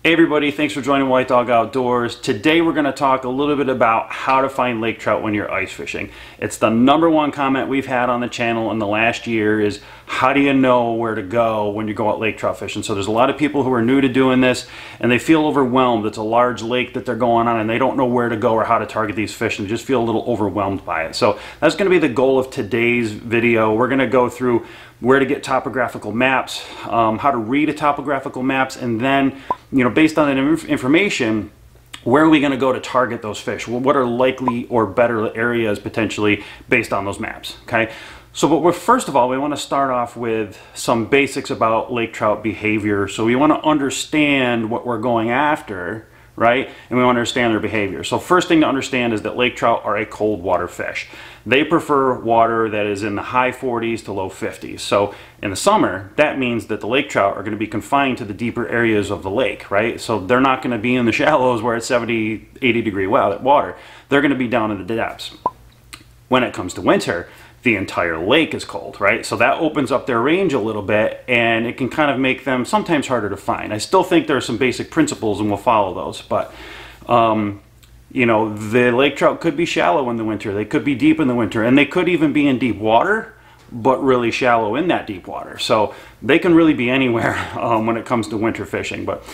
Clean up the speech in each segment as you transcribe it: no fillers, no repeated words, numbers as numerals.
Hey everybody, thanks for joining White Dog Outdoors. Today we're going to talk a little bit about how to find lake trout when you're ice fishing. It's the #1 comment we've had on the channel in the last year is how do you know where to go when you go out lake trout fishing? So there's a lot of people who are new to doing this and they feel overwhelmed. It's a large lake that they're going on and they don't know where to go or how to target these fish and just feel a little overwhelmed by it. So that's going to be the goal of today's video. We're going to go through where to get topographical maps, how to read a topographical maps, and then, based on that information, where are we going to go to target those fish? Well, what are likely or better areas potentially based on those maps? Okay, so but first of all, we want to start off with some basics about lake trout behavior. So we want to understand what we're going after, right? And we want to understand their behavior. So first thing to understand is that lake trout are a cold water fish. They prefer water that is in the high 40s to low 50s. So in the summer, that means that the lake trout are going to be confined to the deeper areas of the lake, right? So they're not going to be in the shallows where it's 70, 80 degree water. They're going to be down in the depths. When it comes to winter, the entire lake is cold, right? So that opens up their range a little bit and it can kind of make them sometimes harder to find. I still think there are some basic principles and we'll follow those, but the lake trout could be shallow in the winter, they could be deep in the winter, and they could even be in deep water, but really shallow in that deep water. So they can really be anywhere when it comes to winter fishing. But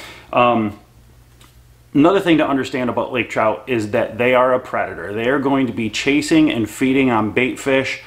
another thing to understand about lake trout is that they are a predator. They are going to be chasing and feeding on bait fish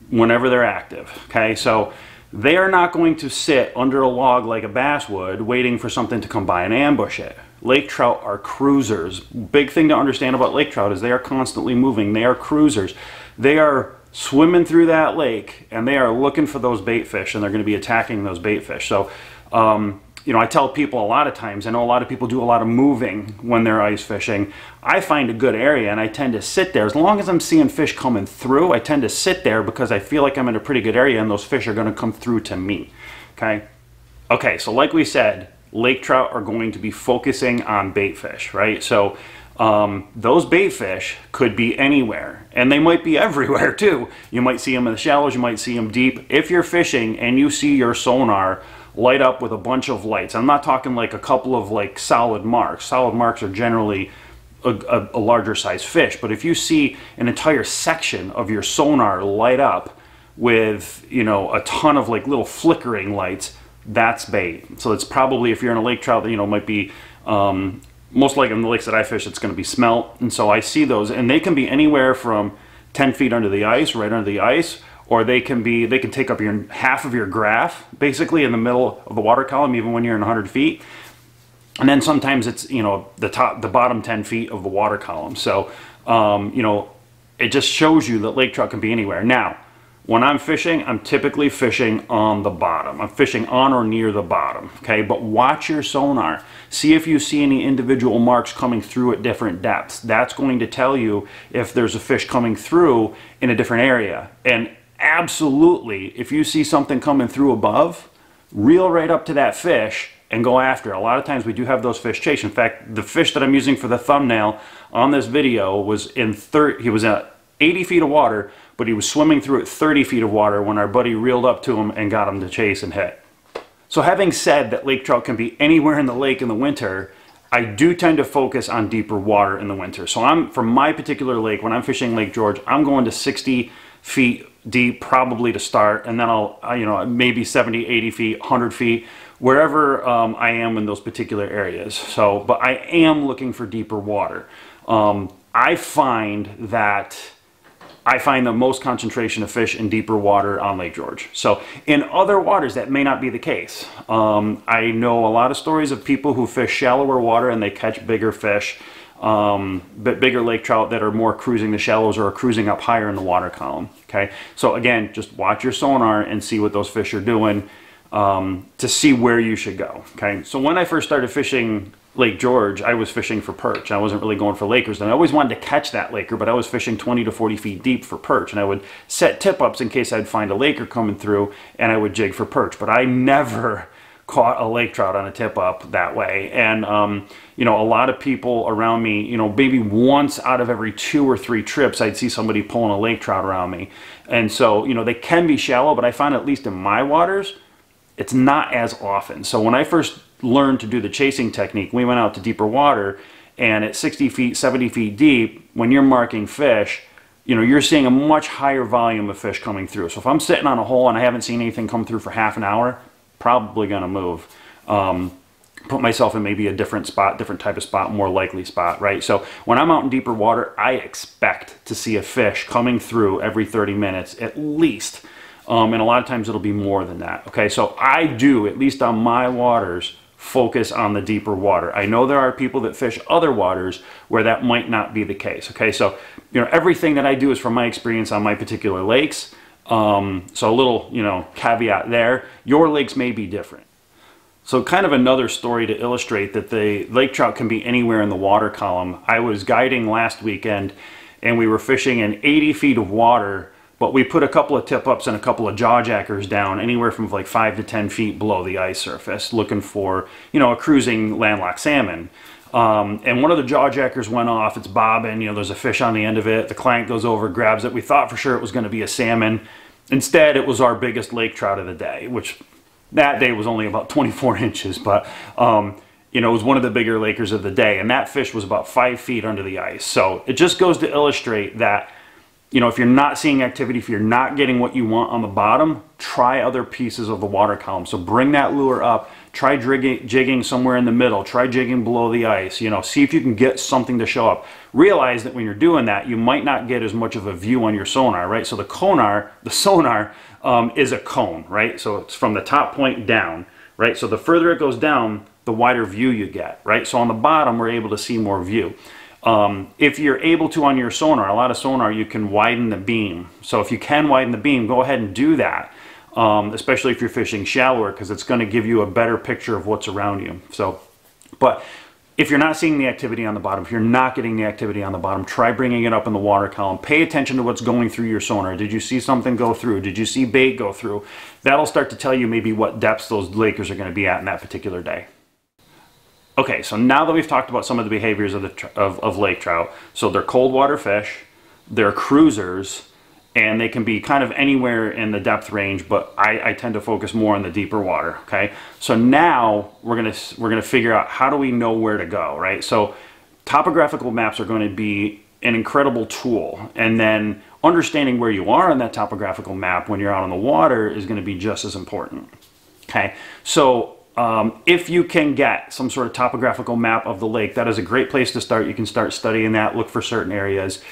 whenever they're active, okay? So they are not going to sit under a log like a bass would waiting for something to come by and ambush it. Lake trout are cruisers. Big thing to understand about lake trout is they are constantly moving. They are cruisers. They are swimming through that lake and they are looking for those bait fish and they're going to be attacking those bait fish. So I tell people a lot of times, I know a lot of people do a lot of moving when they're ice fishing. I find a good area and I tend to sit there. As long as I'm seeing fish coming through, I tend to sit there because I feel like I'm in a pretty good area and those fish are going to come through to me. Okay, so like we said, lake trout are going to be focusing on bait fish, right? So those bait fish could be anywhere and they might be everywhere too. You might see them in the shallows, you might see them deep. If you're fishing and you see your sonar light up with a bunch of lights, I'm not talking like a couple of like solid marks. Solid marks are generally a larger size fish, but if you see an entire section of your sonar light up with a ton of like little flickering lights, that's bait. So it's probably, if you're in a lake trout that might be most likely in the lakes that I fish, it's going to be smelt. And so I see those and they can be anywhere from 10 feet under the ice, right under the ice, or they can take up half of your graph basically in the middle of the water column even when you're in 100 feet. And then sometimes it's the bottom 10 feet of the water column. So it just shows you that lake trout can be anywhere. Now when I'm fishing, I'm typically fishing on the bottom. I'm fishing on or near the bottom, okay? But watch your sonar. See if you see any individual marks coming through at different depths. That's going to tell you if there's a fish coming through in a different area. And absolutely, if you see something coming through above, reel right up to that fish and go after it. A lot of times we do have those fish chase. In fact, the fish that I'm using for the thumbnail on this video was he was at 80 feet of water, but he was swimming through at 30 feet of water when our buddy reeled up to him and got him to chase and hit. So having said that lake trout can be anywhere in the lake in the winter, I do tend to focus on deeper water in the winter. So for my particular lake, when I'm fishing Lake George, I'm going to 60 feet deep probably to start, and then I'll maybe 70, 80 feet, 100 feet, wherever I am in those particular areas. So, but I am looking for deeper water. I find the most concentration of fish in deeper water on Lake George. So in other waters, that may not be the case. I know a lot of stories of people who fish shallower water and they catch bigger fish, but bigger lake trout that are more cruising the shallows or are cruising up higher in the water column, okay? So again, just watch your sonar and see what those fish are doing to see where you should go, okay? So when I first started fishing Lake George, I was fishing for perch. I wasn't really going for lakers, and I always wanted to catch that laker, but I was fishing 20 to 40 feet deep for perch, and I would set tip-ups in case I'd find a laker coming through, and I would jig for perch, but I never caught a lake trout on a tip-up that way. And a lot of people around me, maybe once out of every 2 or 3 trips, I'd see somebody pulling a lake trout around me. And so, they can be shallow, but I find at least in my waters, it's not as often. So when I first learned to do the chasing technique, we went out to deeper water, and at 60 feet, 70 feet deep, when you're marking fish, you know, you're seeing a much higher volume of fish coming through. So if I'm sitting on a hole and I haven't seen anything come through for half an hour, probably gonna move. Put myself in maybe a different spot, different type of spot, more likely spot, right? So when I'm out in deeper water, I expect to see a fish coming through every 30 minutes at least. And a lot of times it'll be more than that, okay? So I do, at least on my waters, focus on the deeper water. I know there are people that fish other waters where that might not be the case, okay? So, you know, everything that I do is from my experience on my particular lakes. So a little, you know, caveat there. Your lakes may be different. So kind of another story to illustrate that the lake trout can be anywhere in the water column. I was guiding last weekend and we were fishing in 80 feet of water, but we put a couple of tip-ups and a couple of jaw jackers down anywhere from like 5 to 10 feet below the ice surface, looking for, you know, a cruising landlocked salmon. And one of the jaw jackers went off, it's bobbing, you know, there's a fish on the end of it, the client goes over, grabs it. We thought for sure it was going to be a salmon. Instead, it was our biggest lake trout of the day, which that day was only about 24 inches, but you know, it was one of the bigger lakers of the day, and that fish was about 5 feet under the ice. So it just goes to illustrate that, you know, if you're not seeing activity, if you're not getting what you want on the bottom, try other pieces of the water column. So bring that lure up, try jigging somewhere in the middle, try jigging below the ice, you know, see if you can get something to show up. Realize that when you're doing that, you might not get as much of a view on your sonar, right? So the sonar is a cone, right? So it's from the top point down, right? So the further it goes down, the wider view you get, right? So on the bottom, we're able to see more view. If you're able to on your sonar, a lot of sonar, you can widen the beam. So if you can widen the beam, go ahead and do that, especially if you're fishing shallower, because it's going to give you a better picture of what's around you. So, but if you're not seeing the activity on the bottom, if you're not getting the activity on the bottom, try bringing it up in the water column. Pay attention to what's going through your sonar. Did you see something go through? Did you see bait go through? That'll start to tell you maybe what depths those lakers are going to be at in that particular day. Okay, so now that we've talked about some of the behaviors of lake trout, so they're cold water fish, they're cruisers, and they can be kind of anywhere in the depth range, but I tend to focus more on the deeper water, okay? So now we're gonna figure out how do we know where to go, right? So topographical maps are going to be an incredible tool, and then understanding where you are on that topographical map when you're out on the water is going to be just as important, okay? So if you can get some sort of topographical map of the lake, that is a great place to start. You can start studying that, look for certain areas.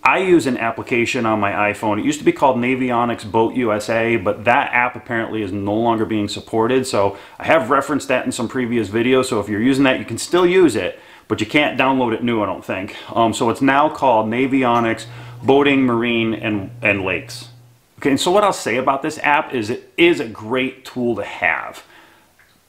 I use an application on my iPhone. It used to be called Navionics Boat USA, but that app apparently is no longer being supported. So I have referenced that in some previous videos. So if you're using that, you can still use it, but you can't download it new, I don't think. So it's now called Navionics Boating, Marine, and Lakes. Okay, and so what I'll say about this app is it is a great tool to have,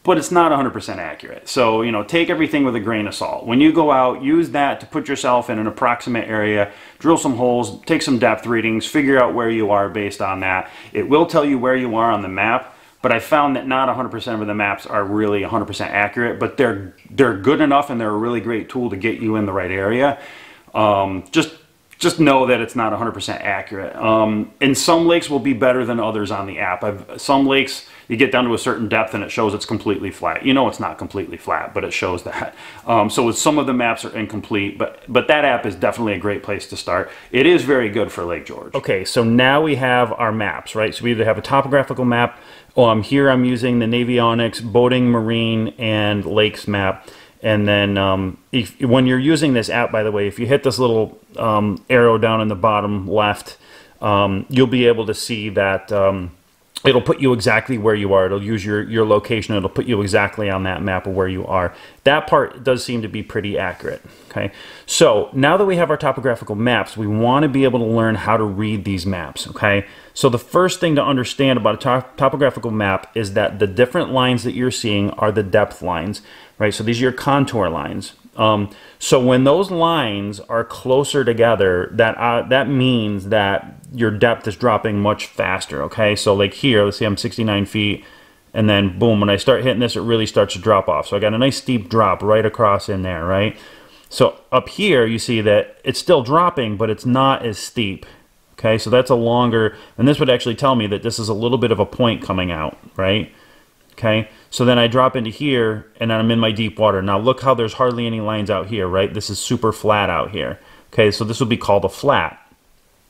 but it's not 100% accurate. So, you know, take everything with a grain of salt. When you go out, use that to put yourself in an approximate area, drill some holes, take some depth readings, figure out where you are based on that. It will tell you where you are on the map, but I found that not 100% of the maps are really 100% accurate, but they're good enough and they're a really great tool to get you in the right area. Just know that it's not 100% accurate. And some lakes will be better than others on the app. Some lakes, you get down to a certain depth and it shows it's completely flat. You know it's not completely flat, but it shows that. So with some of the maps are incomplete, but that app is definitely a great place to start. It is very good for Lake George. Okay, so now we have our maps, right? So we either have a topographical map. Here I'm using the Navionics Boating, Marine, and Lakes map. And then when you're using this app, by the way, if you hit this little arrow down in the bottom left, you'll be able to see that it'll put you exactly where you are. It'll use your location. It'll put you exactly on that map of where you are. That part does seem to be pretty accurate. Okay, so now that we have our topographical maps, we want to be able to learn how to read these maps. Okay, so the first thing to understand about a topographical map is that the different lines that you're seeing are the depth lines. Right, so these are your contour lines. So when those lines are closer together, that means that your depth is dropping much faster. Okay, so like here, let's say I'm 69 feet, and then boom, when I start hitting this, it really starts to drop off. So I got a nice steep drop right across in there, right? So up here, you see that it's still dropping, but it's not as steep. Okay, so that's a longer, and this would actually tell me that this is a little bit of a point coming out, right? Okay, So then I drop into here, and then I'm in my deep water. Now look how there's hardly any lines out here, right? This is super flat out here. Okay, so this would be called a flat.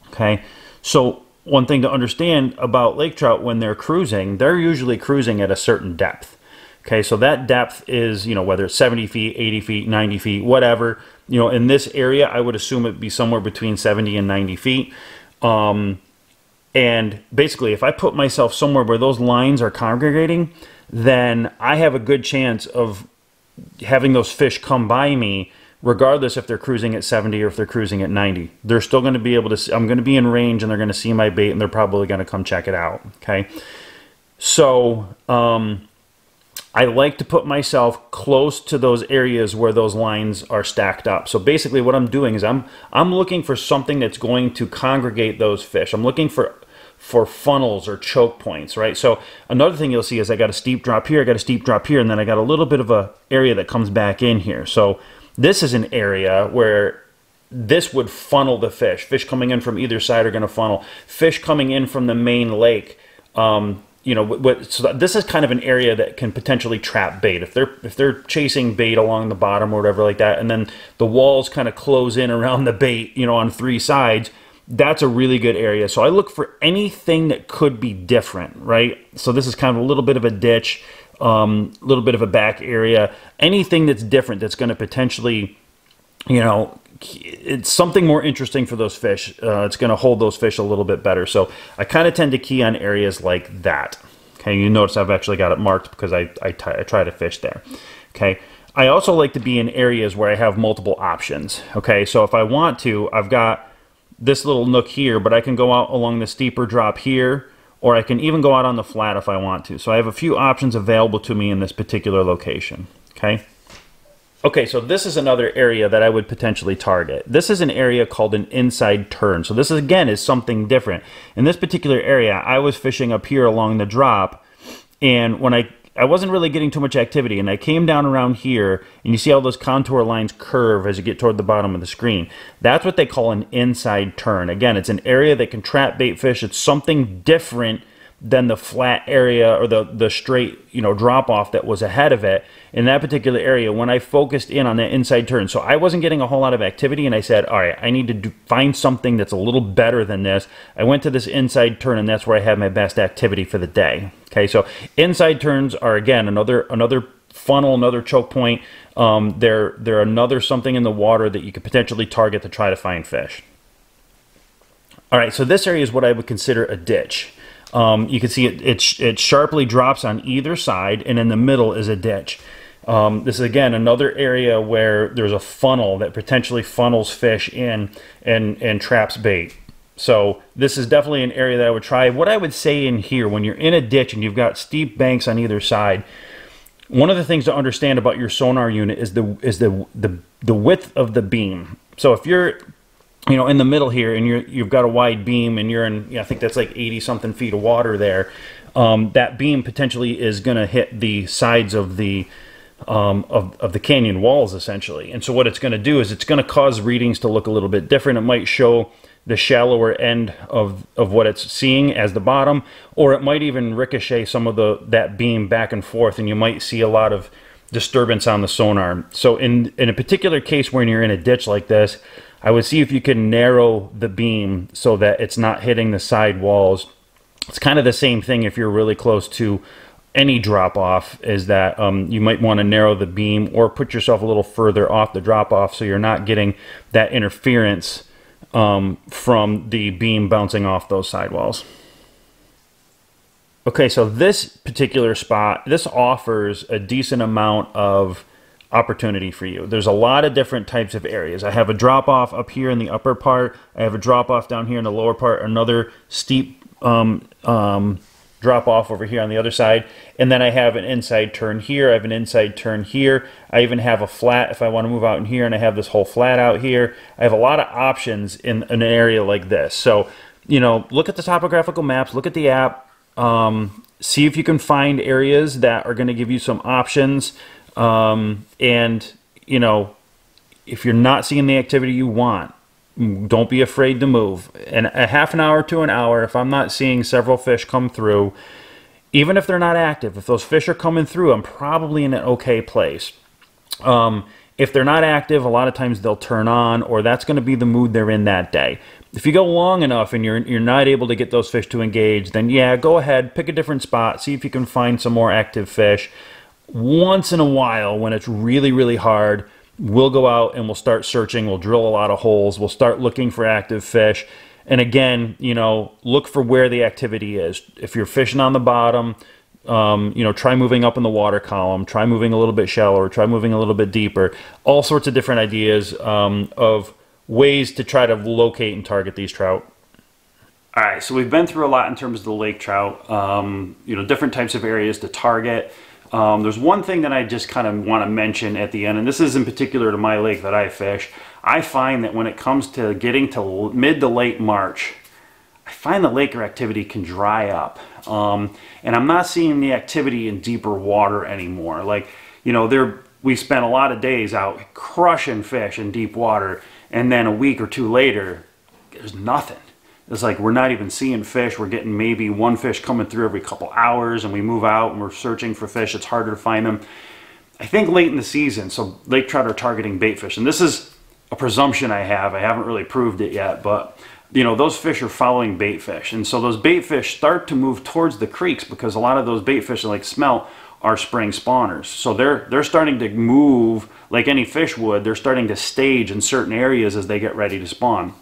Okay, so one thing to understand about lake trout when they're cruising, they're usually cruising at a certain depth. Okay, so that depth is, you know, whether it's 70 feet, 80 feet, 90 feet, whatever. You know, in this area, I would assume it'd be somewhere between 70 and 90 feet. And basically, if I put myself somewhere where those lines are congregating, then I have a good chance of having those fish come by me, regardless if they're cruising at 70 or if they're cruising at 90. They're still going to be able to see, I'm going to be in range, and they're going to see my bait, and they're probably going to come check it out. Okay, so I like to put myself close to those areas where those lines are stacked up. So basically what I'm doing is I'm looking for something that's going to congregate those fish. I'm looking for funnels or choke points, right? So another thing you'll see is I got a steep drop here, I got a steep drop here, and then I got a little bit of a area that comes back in here. So this is an area where this would funnel the fish. Fish coming in from either side are going to funnel. Fish coming in from the main lake, you know, so this is kind of an area that can potentially trap bait if they're chasing bait along the bottom or whatever like that, and then the walls kind of close in around the bait, you know, on three sides. That's a really good area. So I look for anything that could be different, right? So this is kind of a little bit of a ditch, a little bit of a back area. Anything that's different that's going to potentially, you know, it's something more interesting for those fish. It's going to hold those fish a little bit better. So I kind of tend to key on areas like that. Okay, you notice I've actually got it marked because I try to fish there. Okay, I also like to be in areas where I have multiple options. Okay, so if I want to, I've got this little nook here, but I can go out along the steeper drop here, or I can even go out on the flat if I want to. So I have a few options available to me in this particular location. Okay. Okay, so this is another area that I would potentially target. This is an area called an inside turn. So this is, again, is something different. In this particular area, I was fishing up here along the drop, and when I wasn't really getting too much activity, and I came down around here, and you see how those contour lines curve as you get toward the bottom of the screen. That's what they call an inside turn. Again, it's an area that can trap bait fish. It's something different than the flat area or the straight, you know, drop off that was ahead of it. In that particular area, when I focused in on that inside turn, so I wasn't getting a whole lot of activity, and I said, all right, I need to find something that's a little better than this. I went to this inside turn, and that's where I had my best activity for the day. Okay, so inside turns are, again, another funnel, another choke point. They're another something in the water that you could potentially target to try to find fish. All right, so this area is what I would consider a ditch. You can see it sharply drops on either side, and in the middle is a ditch. This is, again, another area where there's a funnel that potentially funnels fish in and traps bait. So this is definitely an area that I would try. What I would say in here, when you're in a ditch and you've got steep banks on either side, one of the things to understand about your sonar unit is the width of the beam. So if you're, you know, in the middle here, and you've got a wide beam, and you're in, you know, I think that's like 80 something feet of water there, that beam potentially is going to hit the sides of the canyon walls, essentially. And so what it's going to do is it's going to cause readings to look a little bit different. It might show the shallower end of what it's seeing as the bottom, or it might even ricochet some of that beam back and forth, and you might see a lot of disturbance on the sonar. So in a particular case when you're in a ditch like this, I would see if you can narrow the beam so that it's not hitting the side walls. It's kind of the same thing if you're really close to any drop off, is that you might want to narrow the beam or put yourself a little further off the drop off so you're not getting that interference from the beam bouncing off those sidewalls. Okay, so this particular spot, this offers a decent amount of opportunity for you. There's a lot of different types of areas. I have a drop off up here in the upper part. I have a drop off down here in the lower part, another steep drop off over here on the other side, and then I have an inside turn here. I have an inside turn here. I even have a flat if I want to move out in here, and I have this whole flat out here. I have a lot of options in an area like this. So, you know, look at the topographical maps, look at the app, see if you can find areas that are going to give you some options. And, you know, if you're not seeing the activity you want, don't be afraid to move. And a half an hour to an hour, if I'm not seeing several fish come through, even if they're not active, if those fish are coming through, I'm probably in an okay place. If they're not active, a lot of times they'll turn on, or that's going to be the mood they're in that day. If you go long enough and you're not able to get those fish to engage, then yeah, go ahead, pick a different spot, see if you can find some more active fish. Once in a while, when it's really, really hard, we'll go out and we'll start searching. We'll drill a lot of holes. We'll start looking for active fish. And again, you know, look for where the activity is. If you're fishing on the bottom, you know, try moving up in the water column, try moving a little bit shallower, try moving a little bit deeper. All sorts of different ideas of ways to try to locate and target these trout. All right, so we've been through a lot in terms of the lake trout, you know, different types of areas to target. There's one thing that I just kind of want to mention at the end, and this is in particular to my lake that I fish. I find that when it comes to getting to mid to late March, I find the lake activity can dry up. And I'm not seeing the activity in deeper water anymore. Like, you know, we spent a lot of days out crushing fish in deep water, and then a week or two later, there's nothing. It's like we're not even seeing fish. We're getting maybe one fish coming through every couple hours, and we move out and we're searching for fish. It's harder to find them. I think late in the season, so lake trout are targeting bait fish, and this is a presumption I have. I haven't really proved it yet, but you know, those fish are following bait fish, and so those bait fish start to move towards the creeks because a lot of those bait fish, like smelt, are spring spawners. So they're starting to move like any fish would. They're starting to stage in certain areas as they get ready to spawn.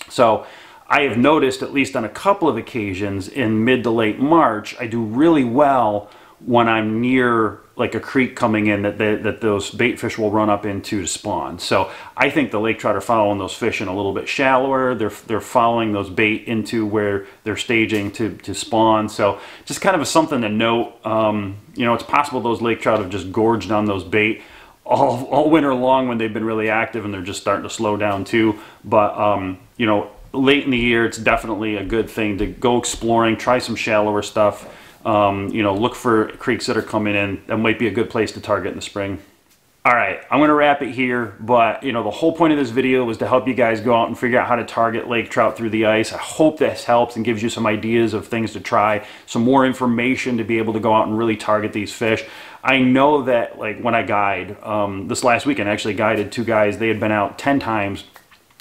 So I have noticed, at least on a couple of occasions in mid to late March, I do really well when I'm near like a creek coming in that those bait fish will run up into to spawn. So I think the lake trout are following those fish in a little bit shallower. They're following those bait into where they're staging to spawn. So just kind of something to note. You know, it's possible those lake trout have just gorged on those bait all winter long when they've been really active, and they're just starting to slow down too. But you know, late in the year, it's definitely a good thing to go exploring, try some shallower stuff. You know, look for creeks that are coming in. That might be a good place to target in the spring. All right, I'm going to wrap it here, but you know, the whole point of this video was to help you guys go out and figure out how to target lake trout through the ice. I hope this helps and gives you some ideas of things to try, some more information to be able to go out and really target these fish. I know that, like, when I guide, this last weekend I actually guided two guys. They had been out 10 times,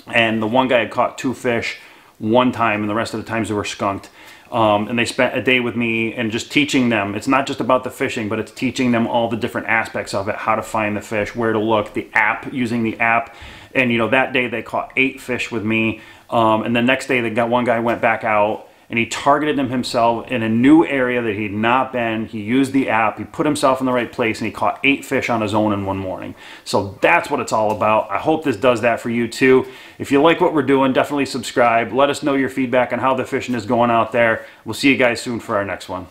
and the one guy had caught 2 fish one time, and the rest of the times they were skunked. And they spent a day with me and just teaching them. It's not just about the fishing, but it's teaching them all the different aspects of it, how to find the fish, where to look, the app, using the app. And you know, that day they caught 8 fish with me. And the next day one guy went back out and he targeted them himself in a new area that he'd not been. He used the app, he put himself in the right place, and he caught 8 fish on his own in one morning. So that's what it's all about. I hope this does that for you too. If you like what we're doing, definitely subscribe. Let us know your feedback on how the fishing is going out there. We'll see you guys soon for our next one.